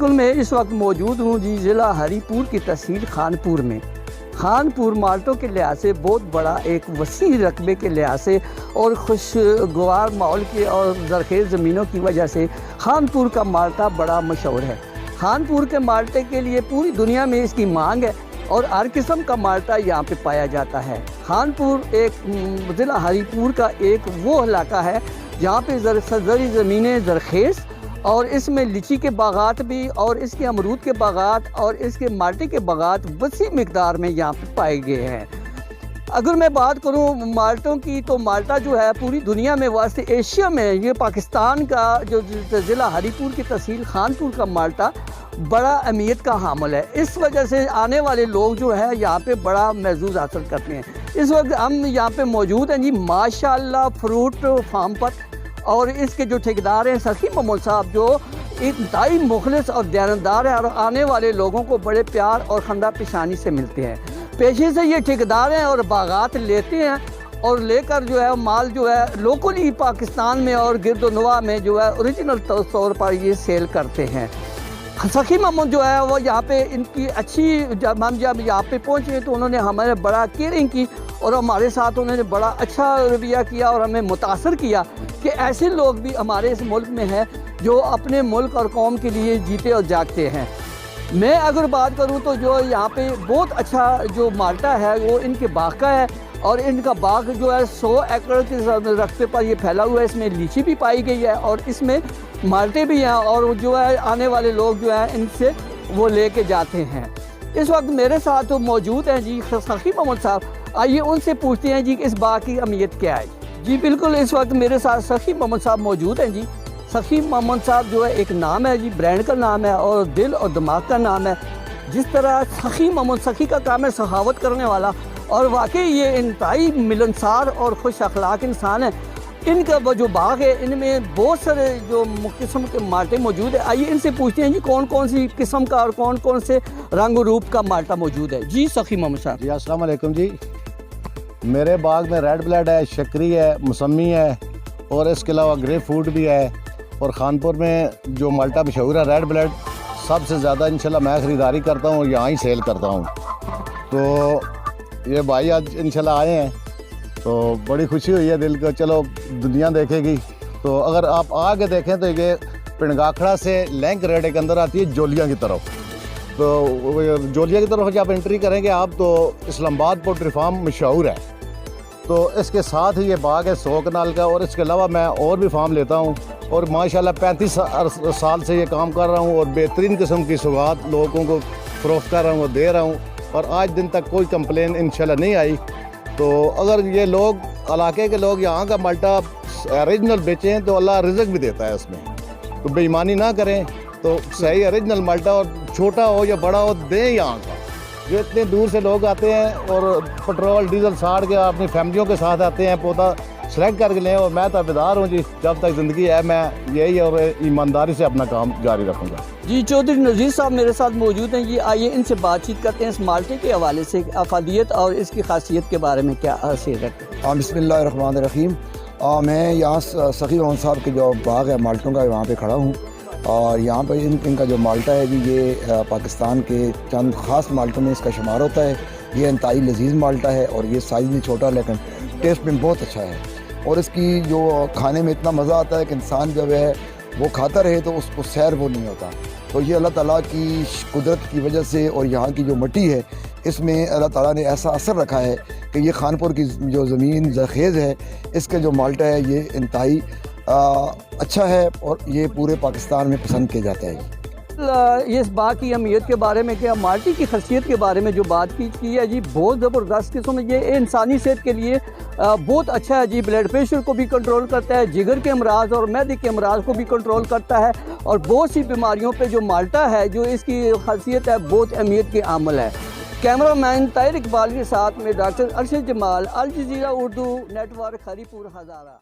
बिल्कुल, मैं इस वक्त मौजूद हूँ जी ज़िला हरीपुर की तहसील खानपुर में। खानपुर माल्टों के लिहाज से बहुत बड़ा एक वसी रकबे के लिहाज से और खुशगवार माहौल के और ज़रख़ेज़ ज़मीनों की वजह से खानपुर का माल्टा बड़ा मशहूर है। खानपुर के माल्टे के लिए पूरी दुनिया में इसकी मांग है और हर किस्म का माल्टा यहाँ पे पाया जाता है। खानपुर एक ज़िला हरीपुर का एक वो इलाका है जहाँ पे ज़री ज़मीनें ज़रख़ेज़ और इसमें लीची के बागात भी और इसके अमरूद के बागात और इसके माल्टे के बागात वसी मिकदार में यहाँ पे पाए गए हैं। अगर मैं बात करूँ माल्टों की तो माल्टा जो है पूरी दुनिया में वास्ते एशिया में ये पाकिस्तान का जो ज़िला हरीपुर की तहसील खानपुर का माल्टा बड़ा अहमियत का हामिल है। इस वजह से आने वाले लोग जो है यहाँ पे बड़ा महसूस हासिल करते हैं। इस वक्त हम यहाँ पे मौजूद हैं जी माशाल्लाह फ्रूट फार्म पर और इसके जो ठेकेदार हैं सखी मोहम्मद साहब जो इंतहाई मुखलिस और दयानतदार है और आने वाले लोगों को बड़े प्यार और खंदा पेशानी से मिलते हैं। पेशे से ये ठेकेदार हैं और बागात लेते हैं और लेकर जो है माल जो है लोकली पाकिस्तान में और गिरदोनवा में जो है ओरिजिनल तौर पर ये सेल करते हैं। सखी मोहम्मद जो है वो यहाँ पे इनकी अच्छी जब हम यहाँ पे पहुँचे तो उन्होंने हमारे बड़ा केयरिंग की और हमारे साथ उन्होंने बड़ा अच्छा रवैया किया और हमें मुतासर किया कि ऐसे लोग भी हमारे इस मुल्क में हैं जो अपने मुल्क और कौम के लिए जीते और जागते हैं। मैं अगर बात करूं तो जो यहाँ पे बहुत अच्छा जो माल्टा है वो इनके बाग का है और इनका बाग जो है 100 एकड़ के रकबे पर ये फैला हुआ है। इसमें लीची भी पाई गई है और इसमें माल्टे भी हैं और जो है आने वाले लोग जो है इनसे वो लेके जाते हैं। इस वक्त मेरे साथ मौजूद हैं जी सखी मोहम्मद साहब। आइए उनसे पूछते हैं जी कि इस बाग की अहमियत क्या है। जी बिल्कुल, इस वक्त मेरे साथ सखी मोहम्मद साहब मौजूद हैं जी। सखी मोहम्मद साहब जो है एक नाम है जी, ब्रांड का नाम है और दिल और दिमाग का नाम है। जिस तरह सखी मोहम्मद, सखी का काम है सखावत करने वाला और वाकई ये इंतहाई मिलनसार और खुश अखलाक इंसान है। इनका वो जो बाग है इनमें बहुत सारे जो किस्म के माल्टे मौजूद है। आइए इनसे पूछते हैं जी कौन कौन सी किस्म का और कौन कौन से रंग रूप का माल्टा मौजूद है। जी सखी मोहम्मद साहब। जी अस्सलाम वालेकुम जी। मेरे बाग में रेड ब्लड है, शक्करी है, मौसमी है और इसके अलावा ग्रेप फ्रूट भी है। और खानपुर में जो माल्टा मशहूर है रेड ब्लड सबसे ज़्यादा इंशाल्लाह मैं ख़रीदारी करता हूँ और यहाँ ही सेल करता हूँ। तो ये भाई आज इंशाल्लाह आए हैं तो बड़ी खुशी हुई है दिल को। चलो दुनिया देखेगी तो अगर आप आके देखें तो ये पिंगाखड़ा से लैंक रेड के अंदर आती है जोलिया की तरफ। तो जोलिया की तरफ जब एंट्री करेंगे आप तो इस्लामाबाद पोल्ट्री फार्म मशहूर है। तो इसके साथ ही ये बाग है 100 कनाल का और इसके अलावा मैं और भी फार्म लेता हूँ और माशाल्लाह 35 साल से ये काम कर रहा हूँ और बेहतरीन किस्म की सौगात लोगों को फ़रोख्त कर रहा हूँ और दे रहा हूँ और आज दिन तक कोई कंप्लेन इंशाल्लाह नहीं आई। तो अगर ये लोग इलाके के लोग यहाँ का माल्टा ओरिजिनल बेचें तो अल्लाह रिज़्क भी देता है उसमें। तो बेईमानी ना करें तो सही ओरिजिनल माल्टा और छोटा हो या बड़ा हो दें यहाँ का। जो इतने दूर से लोग आते हैं और पेट्रोल डीजल साड़ के अपनी फैमिलियों के साथ आते हैं पौधा सेलेक्ट करके लें। और मैं ताबेदार हूँ जी, जब तक ज़िंदगी है मैं यही और ईमानदारी से अपना काम जारी रखूँगा। जी चौधरी नज़ीर साहब मेरे साथ मौजूद हैं। ये आइए इनसे बातचीत करते हैं इस माल्टे के हवाले से अफादियत और इसकी खासियत के बारे में क्या हैसियत है। बिस्मिल्लाहिर्रहमानिर्रहीम। मैं यहाँ सखी मोहम्मद साहब के जो बाग है माल्टों का वहाँ पे खड़ा हूँ और यहाँ पर इनका जो माल्टा है जी ये पाकिस्तान के चंद ख़ास माल्टों में इसका शुमार होता है। ये इंतहाई लजीज माल्टा है और ये साइज़ में छोटा लेकिन टेस्ट में बहुत अच्छा है और इसकी जो खाने में इतना मज़ा आता है कि इंसान जब है वो खाता रहे तो उसको सैर वो नहीं होता। तो ये अल्लाह ताला की कुदरत की वजह से और यहाँ की जो मिट्टी है इसमें अल्लाह ताला ने ऐसा असर रखा है कि ये खानपुर की जो ज़मीन ज़रख़ेज़ है इसके जो माल्टा है ये इंतहाई अच्छा है और ये पूरे पाकिस्तान में पसंद किया जाता है। इस बाग की अहमियत के बारे में क्या, माल्टे की खसियत के बारे में जो बात की है जी बहुत ज़बरदस्त किस्म ये इंसानी सेहत के लिए बहुत अच्छा है जी। ब्लड प्रेशर को भी कंट्रोल करता है, जिगर के अमराज और मैदे के अमराज को भी कंट्रोल करता है और बहुत सी बीमारियों पे जो माल्टा है जो इसकी खासियत है बहुत अहमियत के आमल है। कैमरामैन ताहिर इकबाल के साथ में doctor Arshad Jamal, Al Jazeera Urdu network Haripur हज़ारा।